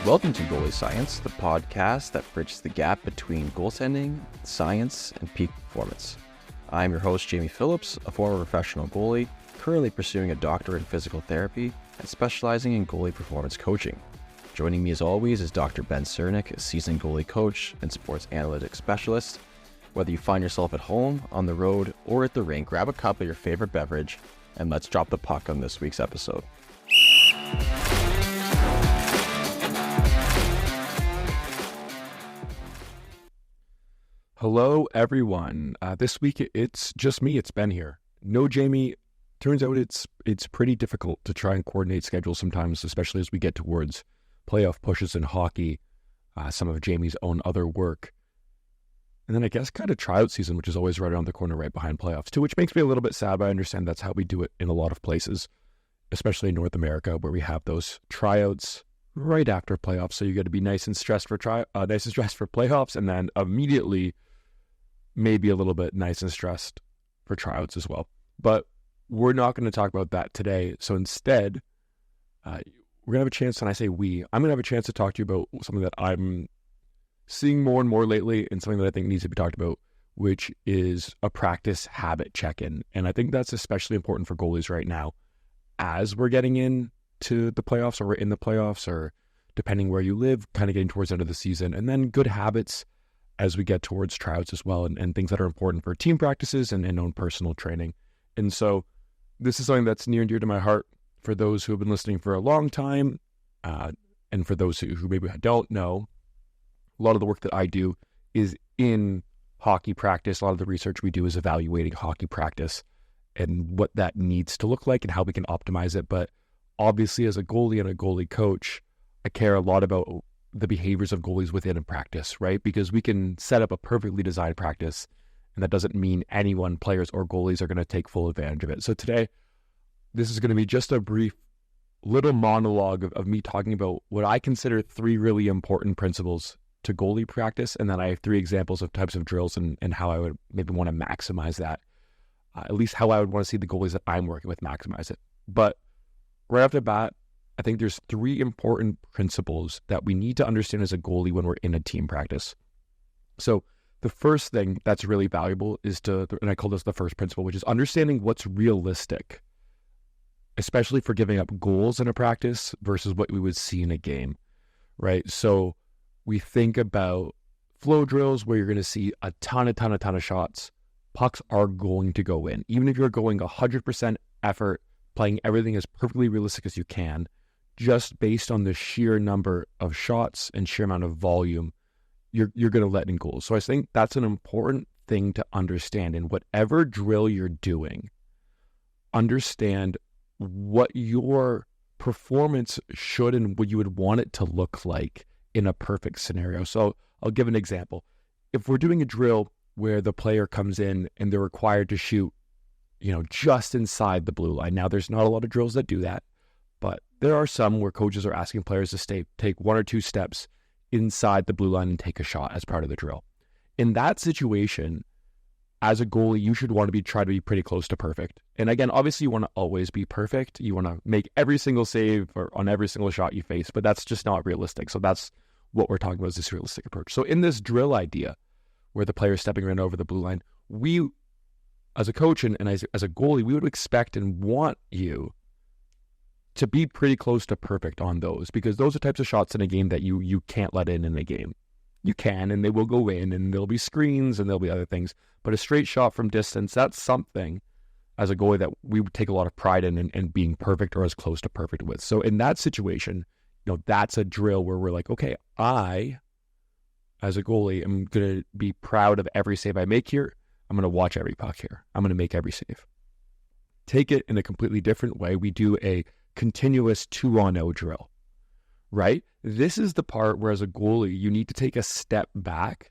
Welcome to Goalie Science, the podcast that bridges the gap between goaltending, science, and peak performance. I'm your host, Jamie Phillips, a former professional goalie, currently pursuing a doctorate in physical therapy and specializing in goalie performance coaching. Joining me as always is Dr. Ben Cernick, a seasoned goalie coach and sports analytics specialist. Whether you find yourself at home, on the road, or at the rink, grab a cup of your favorite beverage and let's drop the puck on this week's episode. Hello, everyone. This week, it's just me. It's Ben here. No Jamie. Turns out it's pretty difficult to try and coordinate schedules sometimes, especially as we get towards playoff pushes in hockey, some of Jamie's own other work. And then I guess kind of tryout season, which is always right around the corner, right behind playoffs too, which makes me a little bit sad, but I understand that's how we do it in a lot of places, especially in North America, where we have those tryouts right after playoffs. So you got to be nice and stressed for playoffs, and then immediately maybe a little bit nice and stressed for tryouts as well. But we're not going to talk about that today. So instead, we're going to have a chance, and I say I'm going to have a chance to talk to you about something that I'm seeing more and more lately, and something that I think needs to be talked about, which is a practice habit check-in. And I think that's especially important for goalies right now, as we're getting into the playoffs, or we're in the playoffs, or depending where you live, kind of getting towards the end of the season. And then good habits as we get towards tryouts as well, and things that are important for team practices and own personal training. And so this is something that's near and dear to my heart for those who have been listening for a long time, and for those who maybe don't know. A lot of the work that I do is in hockey practice. A lot of the research we do is evaluating hockey practice and what that needs to look like and how we can optimize it. But obviously, as a goalie and a goalie coach, I care a lot about the behaviors of goalies within a practice, right? Because we can set up a perfectly designed practice, and that doesn't mean anyone, players or goalies, are going to take full advantage of it. So today, this is going to be just a brief little monologue of me talking about what I consider 3 really important principles to goalie practice, and then I have 3 examples of types of drills and how I would maybe want to maximize that, at least how I would want to see the goalies that I'm working with maximize it. But right off the bat, I think there's 3 important principles that we need to understand as a goalie when we're in a team practice. So the first thing that's really valuable is and I call this the first principle, which is understanding what's realistic, especially for giving up goals in a practice versus what we would see in a game, right? So we think about flow drills where you're going to see a ton of shots. Pucks are going to go in. Even if you're going 100% effort, playing everything as perfectly realistic as you can, just based on the sheer number of shots and sheer amount of volume, you're going to let in goals. So I think that's an important thing to understand. In whatever drill you're doing, understand what your performance should and what you would want it to look like in a perfect scenario. So I'll give an example. If we're doing a drill where the player comes in and they're required to shoot, just inside the blue line. Now, there's not a lot of drills that do that, but there are some where coaches are asking players to take 1 or 2 steps inside the blue line and take a shot as part of the drill. In that situation, as a goalie, you should want to try to be pretty close to perfect. And again, obviously, you want to always be perfect. You want to make every single save or on every single shot you face, but that's just not realistic. So that's what we're talking about, is this realistic approach. So in this drill idea, where the player is stepping right over the blue line, we, as a coach and as a goalie, we would expect and want you to be pretty close to perfect on those, because those are types of shots in a game that you can't let in a game. You can, and they will go in, and there'll be screens and there'll be other things. But a straight shot from distance, that's something as a goalie that we would take a lot of pride in being perfect or as close to perfect with. So in that situation, that's a drill where we're like, okay, I, as a goalie, am going to be proud of every save I make here. I'm going to watch every puck here. I'm going to make every save. Take it in a completely different way. We do a continuous 2-on-0 drill, right? This is the part where, as a goalie, you need to take a step back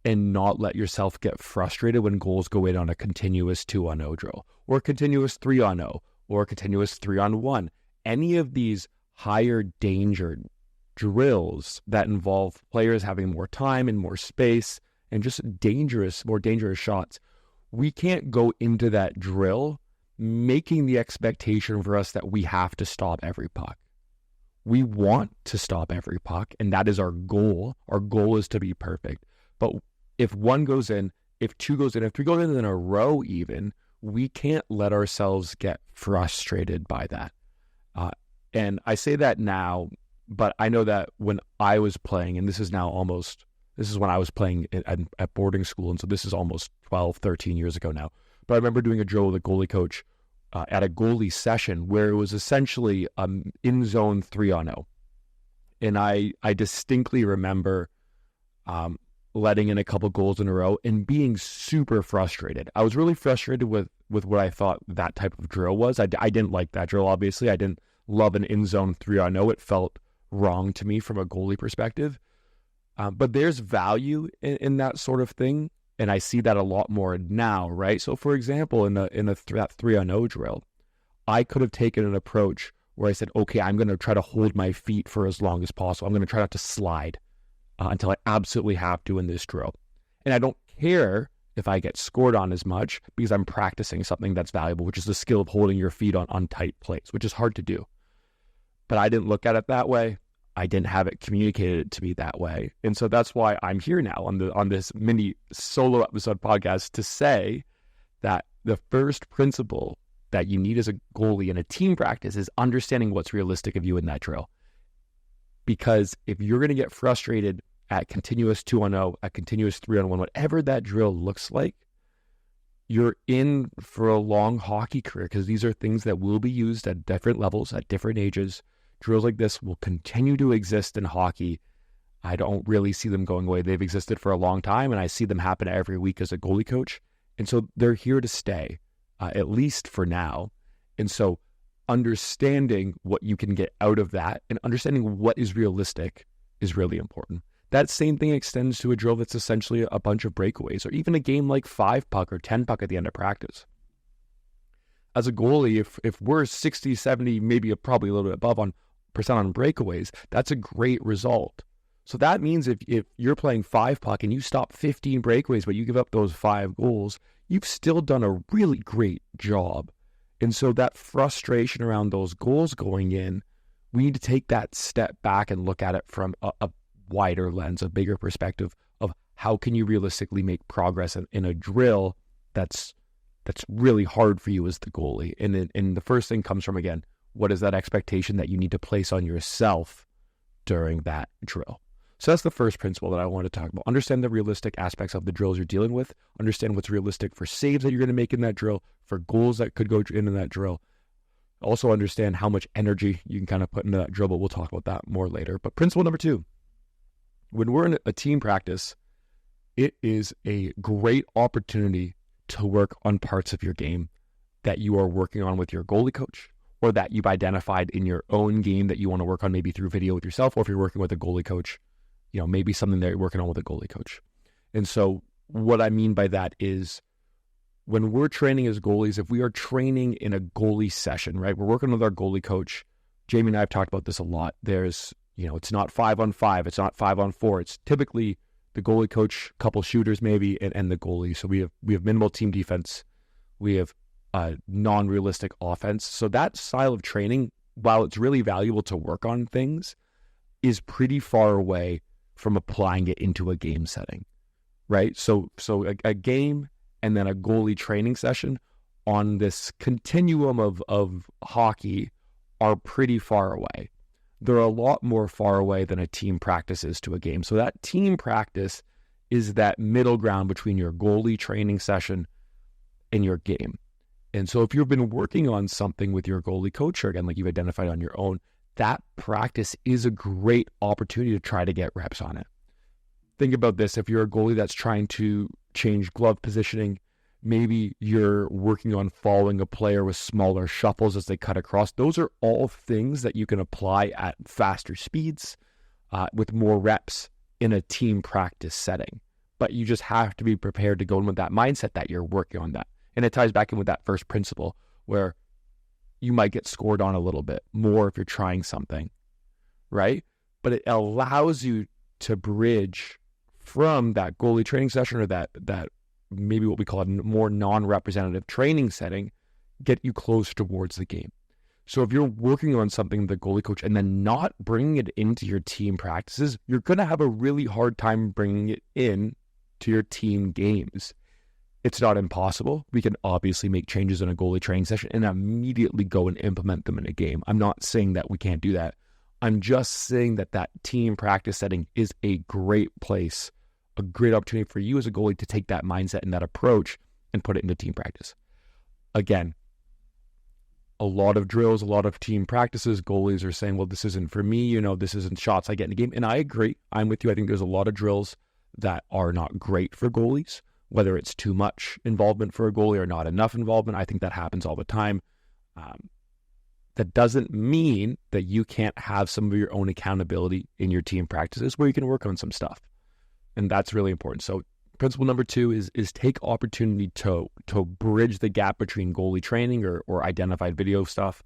and not let yourself get frustrated when goals go in on a continuous 2-on-0 drill, or a continuous 3-on-0, or a continuous 3-on-1. Any of these higher danger drills that involve players having more time and more space and just more dangerous shots, we can't go into that drill making the expectation for us that we have to stop every puck. We want to stop every puck, and that is our goal. Our goal is to be perfect. But if one goes in, if two goes in, if three goes in a row even, we can't let ourselves get frustrated by that. And I say that now, but I know that when I was playing, and this is when I was playing at boarding school, and so this is almost 12, 13 years ago now. But I remember doing a drill with a goalie coach at a goalie session where it was essentially in zone 3-on-0. And I distinctly remember letting in a couple goals in a row and being super frustrated. I was really frustrated with what I thought that type of drill was. I didn't like that drill, obviously. I didn't love an in zone 3-on-0. It felt wrong to me from a goalie perspective. But there's value in that sort of thing. And I see that a lot more now, right? So for example, in that 3-on-0 drill, I could have taken an approach where I said, okay, I'm going to try to hold my feet for as long as possible. I'm going to try not to slide until I absolutely have to in this drill. And I don't care if I get scored on as much because I'm practicing something that's valuable, which is the skill of holding your feet on tight plates, which is hard to do. But I didn't look at it that way. I didn't have it communicated to me that way. And so that's why I'm here now on this mini solo episode podcast to say that the first principle that you need as a goalie in a team practice is understanding what's realistic of you in that drill. Because if you're going to get frustrated at continuous 2-on-0, at continuous 3-on-1, whatever that drill looks like, you're in for a long hockey career, because these are things that will be used at different levels, at different ages. Drills like this will continue to exist in hockey. I don't really see them going away. They've existed for a long time, and I see them happen every week as a goalie coach. And so they're here to stay, at least for now. And so understanding what you can get out of that and understanding what is realistic is really important. That same thing extends to a drill that's essentially a bunch of breakaways, or even a game like 5-puck or 10-puck at the end of practice. As a goalie, if we're 60, 70, maybe probably a little bit above on percent on breakaways, that's a great result. So that means if you're playing 5-puck and you stop 15 breakaways, but you give up those 5 goals, you've still done a really great job. And so that frustration around those goals going in, we need to take that step back and look at it from a wider lens, a bigger perspective of how can you realistically make progress in a drill that's really hard for you as the goalie. And the first thing comes from, again, what is that expectation that you need to place on yourself during that drill? So that's the first principle that I want to talk about. Understand the realistic aspects of the drills you're dealing with. Understand what's realistic for saves that you're going to make in that drill, for goals that could go into that drill. Also understand how much energy you can kind of put into that drill, but we'll talk about that more later. But principle number 2, when we're in a team practice, it is a great opportunity to work on parts of your game that you are working on with your goalie coach, or that you've identified in your own game that you want to work on, maybe through video with yourself, or if you're working with a goalie coach, maybe something that you're working on with a goalie coach. And so what I mean by that is when we're training as goalies, if we are training in a goalie session, right, we're working with our goalie coach. Jamie and I have talked about this a lot. There's, it's not 5-on-5, it's not 5-on-4. It's typically the goalie coach, couple shooters maybe, and the goalie. So we have minimal team defense. We have non-realistic offense. So that style of training, while it's really valuable to work on things, is pretty far away from applying it into a game setting, right? So a game and then a goalie training session on this continuum of hockey are pretty far away. They're a lot more far away than a team practice is to a game. So that team practice is that middle ground between your goalie training session and your game. And so if you've been working on something with your goalie coach, or again, like you've identified on your own, that practice is a great opportunity to try to get reps on it. Think about this. If you're a goalie that's trying to change glove positioning, maybe you're working on following a player with smaller shuffles as they cut across. Those are all things that you can apply at faster speeds with more reps in a team practice setting. But you just have to be prepared to go in with that mindset that you're working on that. And it ties back in with that first principle where you might get scored on a little bit more if you're trying something, right? But it allows you to bridge from that goalie training session, or that maybe what we call a more non-representative training setting, get you close towards the game. So if you're working on something, the goalie coach, and then not bringing it into your team practices, you're going to have a really hard time bringing it in to your team games. It's not impossible. We can obviously make changes in a goalie training session and immediately go and implement them in a game. I'm not saying that we can't do that. I'm just saying that that team practice setting is a great place, a great opportunity for you as a goalie to take that mindset and that approach and put it into team practice. Again, a lot of drills, a lot of team practices, goalies are saying, well, this isn't for me, this isn't shots I get in the game. And I agree. I'm with you. I think there's a lot of drills that are not great for goalies, whether it's too much involvement for a goalie or not enough involvement. I think that happens all the time. That doesn't mean that you can't have some of your own accountability in your team practices where you can work on some stuff. And that's really important. So principle number 2 is take opportunity to bridge the gap between goalie training or identified video stuff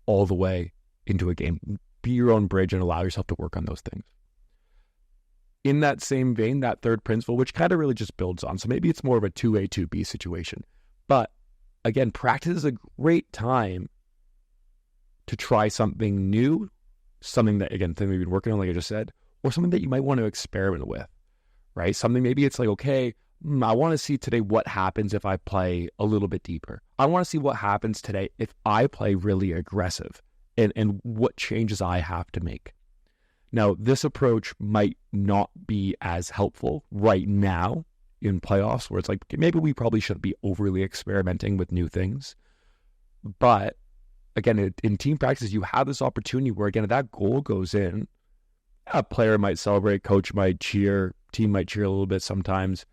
all the way into a game. Be your own bridge and allow yourself to work on those things. In that same vein, that third principle, which kind of really just builds on, so maybe it's more of a 2A, 2B situation. But again, practice is a great time to try something new, something that, again, thing we've been working on, like I just said, or something that you might want to experiment with, right? Something maybe it's like, okay, I want to see today what happens if I play a little bit deeper. I want to see what happens today if I play really aggressive and what changes I have to make. Now, this approach might not be as helpful right now in playoffs where it's like, maybe we probably shouldn't be overly experimenting with new things. But again, in team practices, you have this opportunity where, again, if that goal goes in, a player might celebrate, coach might cheer, team might cheer a little bit sometimes.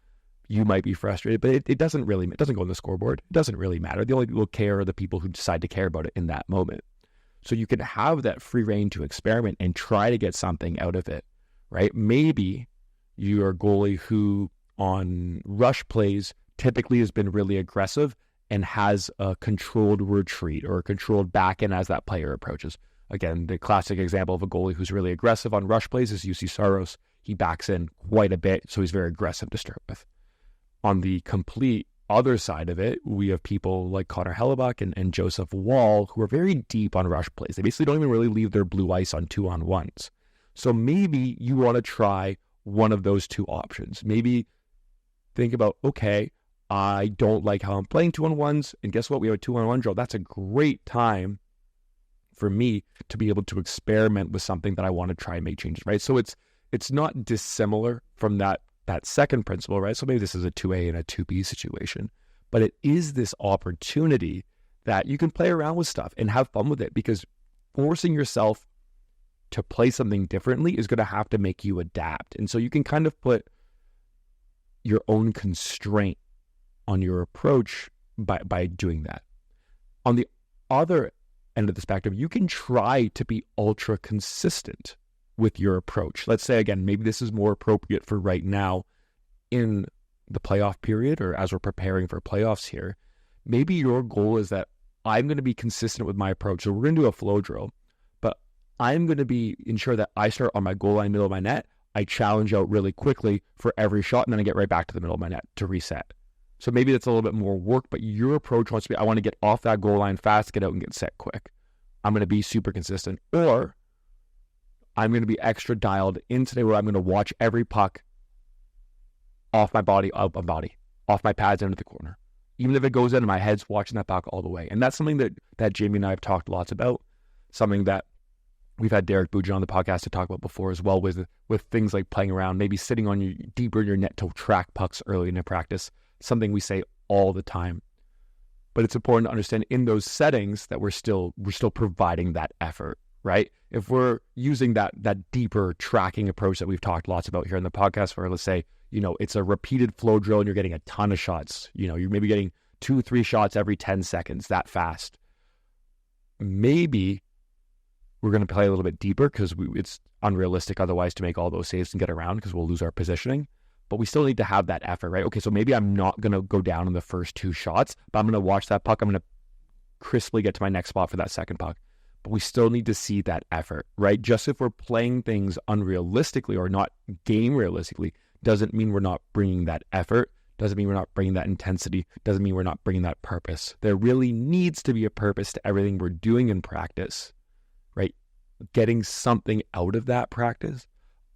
You might be frustrated, but it doesn't go on the scoreboard. It doesn't really matter. The only people who care are the people who decide to care about it in that moment. So you can have that free reign to experiment and try to get something out of it, right? Maybe you're a goalie who on rush plays typically has been really aggressive and has a controlled retreat or a controlled back end as that player approaches. Again, the classic example of a goalie who's really aggressive on rush plays is UC Saros. He backs in quite a bit, so he's very aggressive to start with. On the complete other side of it, we have people like Connor Hellebuck and Joseph Wall who are very deep on rush plays. They basically don't even really leave their blue ice on 2-on-1s. So maybe you want to try one of those two options. Maybe think about, okay, I don't like how I'm playing 2-on-1s, and guess what? We have a 2-on-1 drill. That's a great time for me to be able to experiment with something that I want to try and make changes, right? So it's not dissimilar from that second principle, right? So maybe this is a 2A and a 2B situation, but it is this opportunity that you can play around with stuff and have fun with it, because forcing yourself to play something differently is going to have to make you adapt. And so you can kind of put your own constraint on your approach by doing that. On the other end of the spectrum, you can try to be ultra consistent with your approach. Let's say, again, maybe this is more appropriate for right now in the playoff period, or as we're preparing for playoffs here. Maybe your goal is that I'm going to be consistent with my approach. So we're going to do a flow drill, but I'm going to ensure that I start on my goal line, middle of my net. I challenge out really quickly for every shot, and then I get right back to the middle of my net to reset. So maybe that's a little bit more work, but your approach wants to be, I want to get off that goal line fast, get out and get set quick. I'm going to be super consistent. Or I'm going to be extra dialed in today where I'm going to watch every puck off my body, off my pads into the corner. Even if it goes in and my head's watching that puck all the way. And that's something that Jamie and I have talked lots about, something that we've had Derek Bujan on the podcast to talk about before as well, with things like playing around, maybe sitting on you deeper in your net to track pucks early in the practice, something we say all the time. But it's important to understand in those settings that we're still providing that effort, right? If we're using that deeper tracking approach that we've talked lots about here in the podcast, where let's say, it's a repeated flow drill and you're getting a ton of shots, you're maybe getting 2-3 shots every 10 seconds that fast. Maybe we're going to play a little bit deeper because it's unrealistic otherwise to make all those saves and get around, because we'll lose our positioning. But we still need to have that effort, right? Okay, so maybe I'm not going to go down in the first 2 shots, but I'm going to watch that puck. I'm going to crisply get to my next spot for that second puck. But we still need to see that effort, right? Just if we're playing things unrealistically or not game realistically, doesn't mean we're not bringing that effort Doesn't mean we're not bringing that intensity. Doesn't mean we're not bringing that purpose. There really needs to be a purpose to everything we're doing in practice, right? Getting something out of that practice.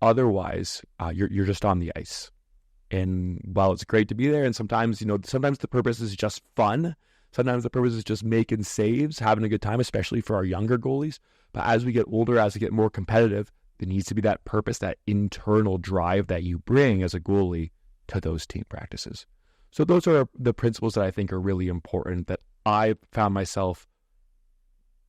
Otherwise, you're just on the ice. And while it's great to be there, and sometimes the purpose is just fun. Sometimes the purpose is just making saves, having a good time, especially for our younger goalies. But as we get older, as we get more competitive, there needs to be that purpose, that internal drive that you bring as a goalie to those team practices. So those are the principles that I think are really important, that I found myself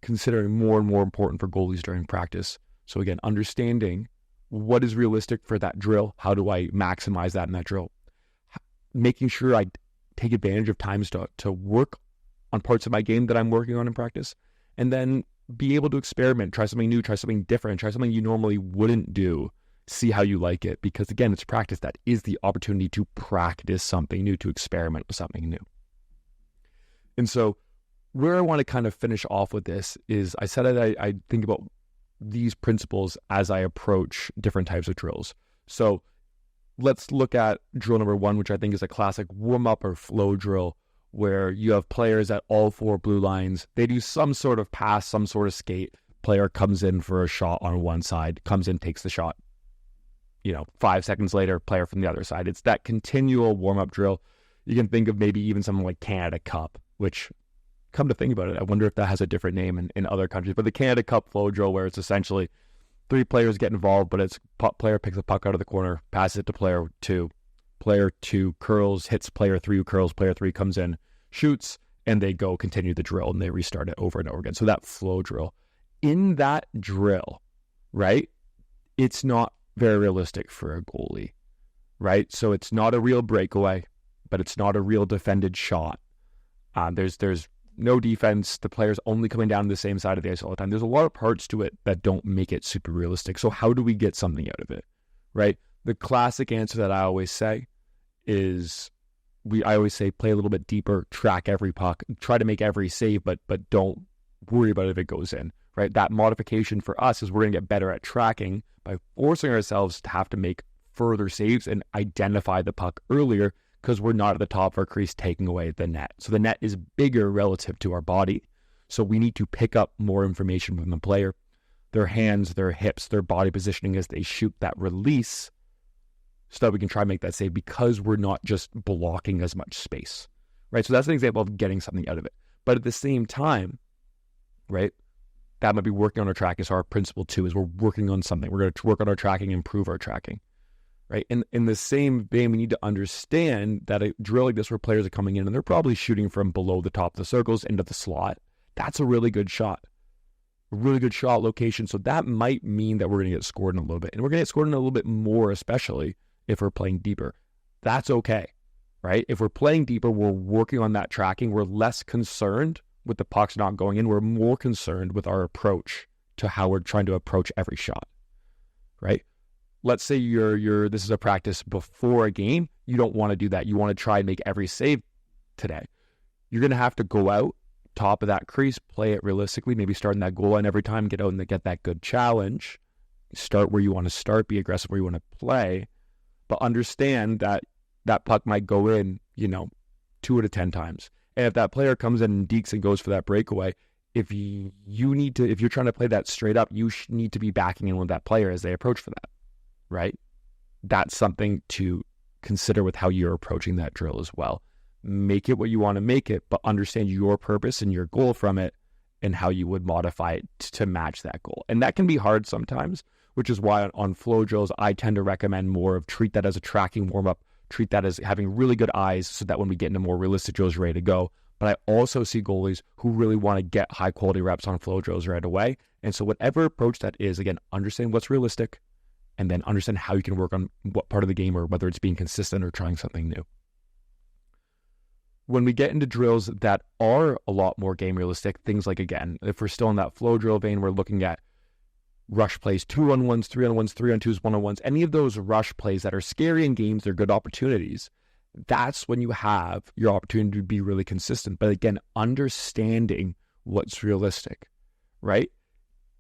considering more and more important for goalies during practice. So again, understanding what is realistic for that drill. How do I maximize that in that drill? Making sure I take advantage of times to work on parts of my game that I'm working on in practice, and then be able to experiment, try something new, try something different, try something you normally wouldn't do, see how you like it. Because again, it's practice. That is the opportunity to practice something new, to experiment with something new. And so where I want to kind of finish off with this is, I said that I think about these principles as I approach different types of drills. So let's look at drill number 1, which I think is a classic warm-up or flow drill, where you have players at all 4 blue lines. They do some sort of pass, some sort of skate. Player comes in for a shot on one side, comes in, takes the shot. 5 seconds later, player from the other side. It's that continual warm-up drill. You can think of maybe even something like Canada Cup, which, come to think about it, I wonder if that has a different name in other countries. But the Canada Cup flow drill, where it's essentially 3 players get involved, but it's player picks a puck out of the corner, passes it to player 2. Player 2 curls, hits player 3 who curls, player 3 comes in, shoots, and they go continue the drill, and they restart it over and over again. So that flow drill. In that drill, right, it's not very realistic for a goalie, right? So it's not a real breakaway, but it's not a real defended shot. There's no defense. The player's only coming down to the same side of the ice all the time. There's a lot of parts to it that don't make it super realistic. So how do we get something out of it, right? The classic answer that I always say is, I always say, play a little bit deeper, track every puck, try to make every save, but don't worry about it if it goes in, right? That modification for us is we're going to get better at tracking by forcing ourselves to have to make further saves and identify the puck earlier, because we're not at the top of our crease taking away the net. So the net is bigger relative to our body. So we need to pick up more information from the player, their hands, their hips, their body positioning as they shoot that release, so that we can try and make that save, because we're not just blocking as much space, right? So that's an example of getting something out of it. But at the same time, right, that might be working on our tracking. So our principle 2 is we're working on something. We're going to work on our tracking, improve our tracking, right? And in the same vein, we need to understand that a drill like this, where players are coming in and they're probably shooting from below the top of the circles into the slot, that's a really good shot. A really good shot location. So that might mean that we're going to get scored in a little bit. And we're going to get scored in a little bit more, especially if we're playing deeper. That's okay, right? If we're playing deeper, we're working on that tracking. We're less concerned with the pucks not going in. We're more concerned with our approach to how we're trying to approach every shot, right? Let's say this is a practice before a game. You don't want to do that. You want to try and make every save today. You're going to have to go out top of that crease, play it realistically, maybe start in that goal line every time, get out and get that good challenge. Start where you want to start, be aggressive where you want to play, but understand that that puck might go in, 2 out of 10 times. And if that player comes in and dekes and goes for that breakaway, if you're trying to play that straight up, you need to be backing in with that player as they approach for that, right? That's something to consider with how you're approaching that drill as well. Make it what you want to make it, but understand your purpose and your goal from it and how you would modify it to match that goal. And that can be hard sometimes, which is why on flow drills, I tend to recommend more of treat that as a tracking warm-up, treat that as having really good eyes so that when we get into more realistic drills, you're ready to go. But I also see goalies who really want to get high-quality reps on flow drills right away. And so whatever approach that is, again, understand what's realistic and then understand how you can work on what part of the game, or whether it's being consistent or trying something new. When we get into drills that are a lot more game realistic, things like, again, if we're still in that flow drill vein, we're looking at rush plays, 2-on-1s, 3-on-1s, 3-on-2s, 1-on-1s, any of those rush plays that are scary in games, they're good opportunities. That's when you have your opportunity to be really consistent. But again, understanding what's realistic, right?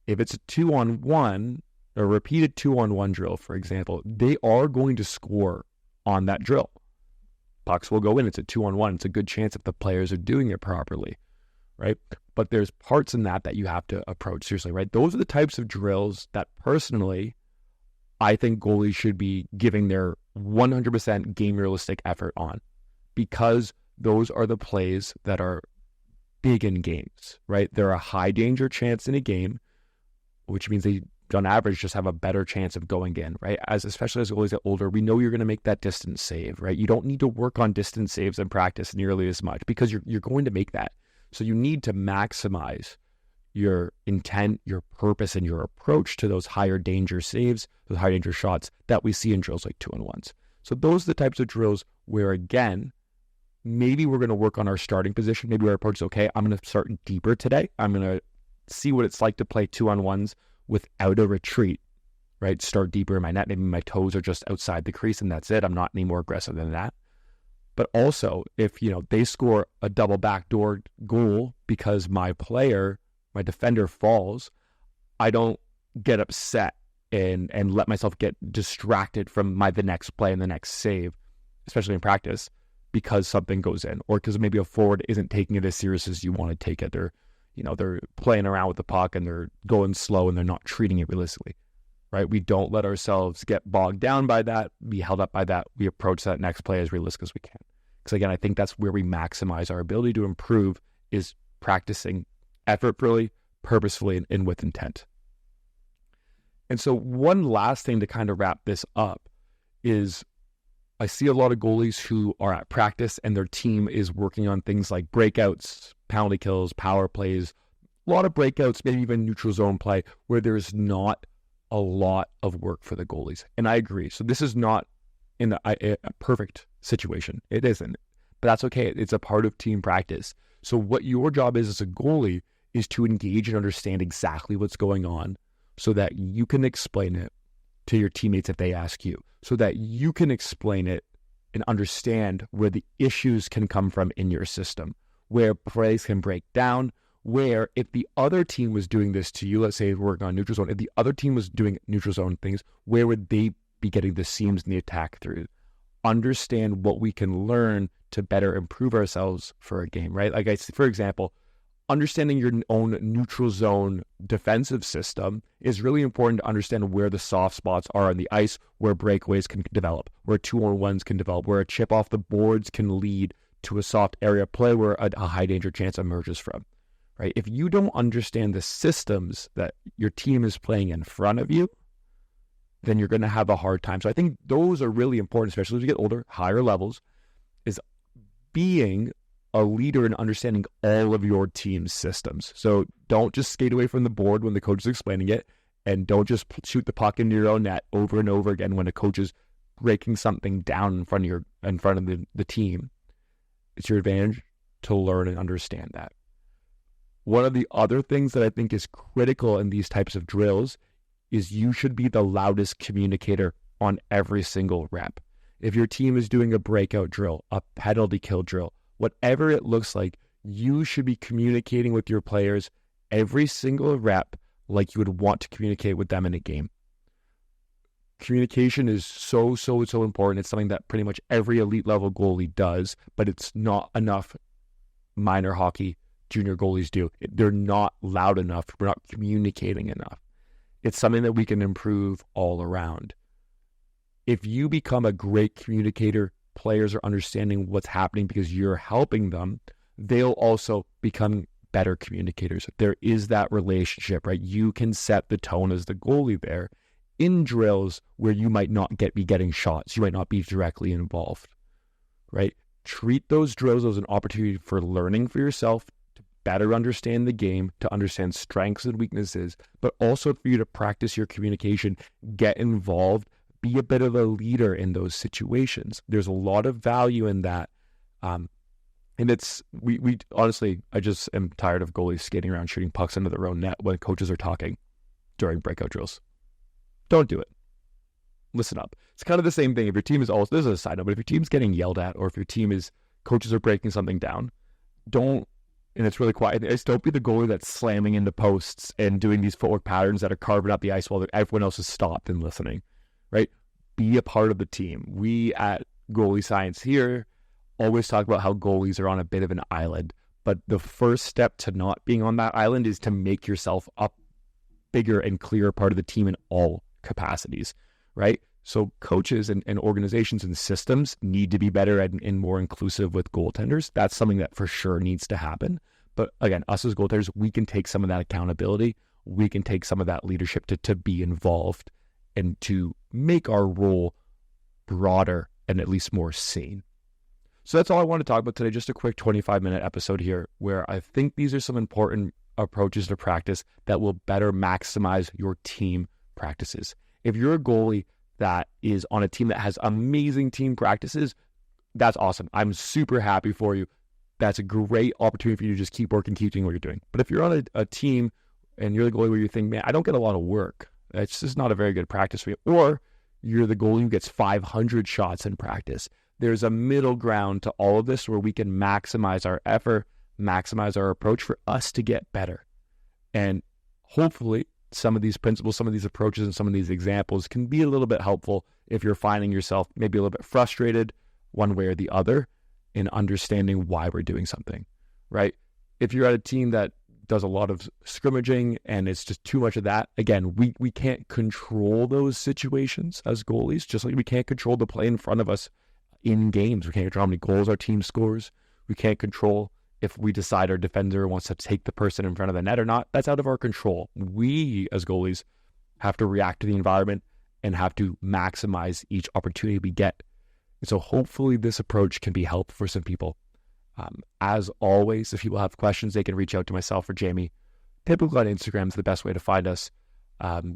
If it's a 2-on-1, a repeated 2-on-1 drill, for example, they are going to score on that drill. pucks will go in. It's a 2-on-1. It's a good chance if the players are doing it properly, right? But there's parts in that you have to approach seriously, right? Those are the types of drills that personally I think goalies should be giving their 100% game realistic effort on, because those are the plays that are big in games, right? They're a high danger chance in a game, which means they, on average, just have a better chance of going in, right? Especially as goalies get older, we know you're going to make that distance save, right? You don't need to work on distance saves in practice nearly as much because you're going to make that. So you need to maximize your intent, your purpose, and your approach to those higher danger saves, those higher danger shots that we see in drills like 2-on-1s. So those are the types of drills where, again, maybe we're going to work on our starting position. Maybe our approach is, okay, I'm going to start deeper today. I'm going to see what it's like to play 2-on-1s without a retreat, right? Start deeper in my net. Maybe my toes are just outside the crease and that's it. I'm not any more aggressive than that. But also, if they score a double backdoor goal because my defender falls, I don't get upset and let myself get distracted from the next play and the next save, especially in practice, because something goes in, or because maybe a forward isn't taking it as serious as you want to take it. They're playing around with the puck and they're going slow and they're not treating it realistically, right? We don't let ourselves get bogged down by that, be held up by that. We approach that next play as realistic as we can. Because again, I think that's where we maximize our ability to improve, is practicing effortfully, purposefully, and with intent. And so one last thing to kind of wrap this up is, I see a lot of goalies who are at practice and their team is working on things like breakouts, penalty kills, power plays, a lot of breakouts, maybe even neutral zone play, where there's not a lot of work for the goalies. And I agree. So this is not in a perfect situation. It isn't. But that's okay. It's a part of team practice. So what your job is as a goalie is to engage and understand exactly what's going on so that you can explain it to your teammates if they ask you, so that you can explain it and understand where the issues can come from in your system, where plays can break down, where if the other team was doing this to you, let's say we're working on neutral zone, if the other team was doing neutral zone things, where would they be getting the seams in the attack through? Understand what we can learn to better improve ourselves for a game, right? Like for example, understanding your own neutral zone defensive system is really important to understand where the soft spots are on the ice, where breakaways can develop, where 2-on-1s can develop, where a chip off the boards can lead to a soft area play where a high danger chance emerges from, right? If you don't understand the systems that your team is playing in front of you, then you're going to have a hard time. So I think those are really important, especially as you get older, higher levels, is being a leader in understanding all of your team's systems. So don't just skate away from the board when the coach is explaining it, and don't just shoot the puck into your own net over and over again when a coach is breaking something down in front of the team. It's your advantage to learn and understand that. One of the other things that I think is critical in these types of drills is you should be the loudest communicator on every single rep. If your team is doing a breakout drill, a penalty kill drill, whatever it looks like, you should be communicating with your players every single rep like you would want to communicate with them in a game. Communication is so important. It's something that pretty much every elite level goalie does, but it's not enough minor hockey junior goalies do. They're not loud enough. We're not communicating enough. It's something that we can improve all around. If you become a great communicator, players are understanding what's happening because you're helping them, they'll also become better communicators. There is that relationship, right? You can set the tone as the goalie there in drills where you might not be getting shots. You might not be directly involved, right? Treat those drills as an opportunity for learning for yourself, to better understand the game, to understand strengths and weaknesses, but also for you to practice your communication, get involved, be a bit of a leader in those situations. There's a lot of value in that. And it's, we honestly, I just am tired of goalies skating around shooting pucks into their own net when coaches are talking during breakout drills. Don't do it. Listen up. It's kind of the same thing. If your team is also, this is a side note, but if your team's getting yelled at, or if your team is, coaches are breaking something down, don't, and it's really quiet, just don't be the goalie that's slamming into posts and doing these footwork patterns that are carving up the ice while everyone else is stopped and listening, right? Be a part of the team. We at Goalie Science here always talk about how goalies are on a bit of an island, but the first step to not being on that island is to make yourself a bigger and clearer part of the team in all capacities, right? So coaches and organizations and systems need to be better and more inclusive with goaltenders. That's something that for sure needs to happen. But again, us as goaltenders, we can take some of that accountability. We can take some of that leadership to be involved and to make our role broader and at least more sane. So that's all I want to talk about today. Just a quick 25-minute episode here where I think these are some important approaches to practice that will better maximize your team practices. If you're a goalie that is on a team that has amazing team practices, that's awesome. I'm super happy for you. That's a great opportunity for you to just keep working, keep doing what you're doing. But if you're on a team and you're the goalie where you think, man, I don't get a lot of work, it's just not a very good practice for you. Or you're the goalie who gets 500 shots in practice. There's a middle ground to all of this where we can maximize our effort, maximize our approach for us to get better. And hopefully some of these principles, some of these approaches, and some of these examples can be a little bit helpful if you're finding yourself maybe a little bit frustrated one way or the other in understanding why we're doing something, right? If you're at a team that does a lot of scrimmaging and it's just too much of that, again, we can't control those situations as goalies, just like we can't control the play in front of us in games. We can't control how many goals our team scores. We can't control if we decide our defender wants to take the person in front of the net or not. That's out of our control. We as goalies have to react to the environment and have to maximize each opportunity we get. And so hopefully this approach can be helpful for some people. As always, if people have questions, they can reach out to myself or Jamie. Typically on Instagram is the best way to find us.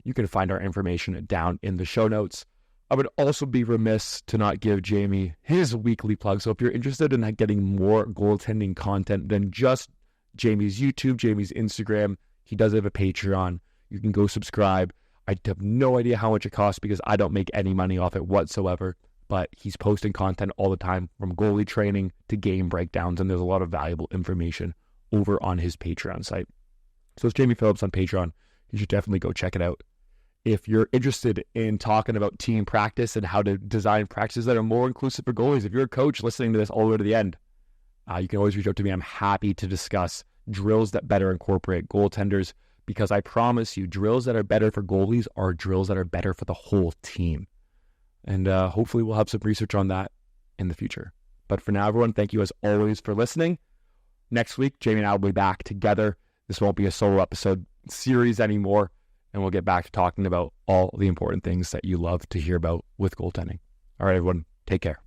You can find our information down in the show notes. I would also be remiss to not give Jamie his weekly plug. So if you're interested in getting more goaltending content than just Jamie's YouTube, Jamie's Instagram, he does have a Patreon. You can go subscribe. I have no idea how much it costs because I don't make any money off it whatsoever. But he's posting content all the time from goalie training to game breakdowns, and there's a lot of valuable information over on his Patreon site. So it's Jamie Phillips on Patreon. You should definitely go check it out. If you're interested in talking about team practice and how to design practices that are more inclusive for goalies, if you're a coach listening to this all the way to the end, you can always reach out to me. I'm happy to discuss drills that better incorporate goaltenders because I promise you, drills that are better for goalies are drills that are better for the whole team. And hopefully we'll have some research on that in the future. But for now, everyone, thank you as always for listening. Next week, Jamie and I will be back together. This won't be a solo episode series anymore. And we'll get back to talking about all the important things that you love to hear about with goaltending. All right, everyone, take care.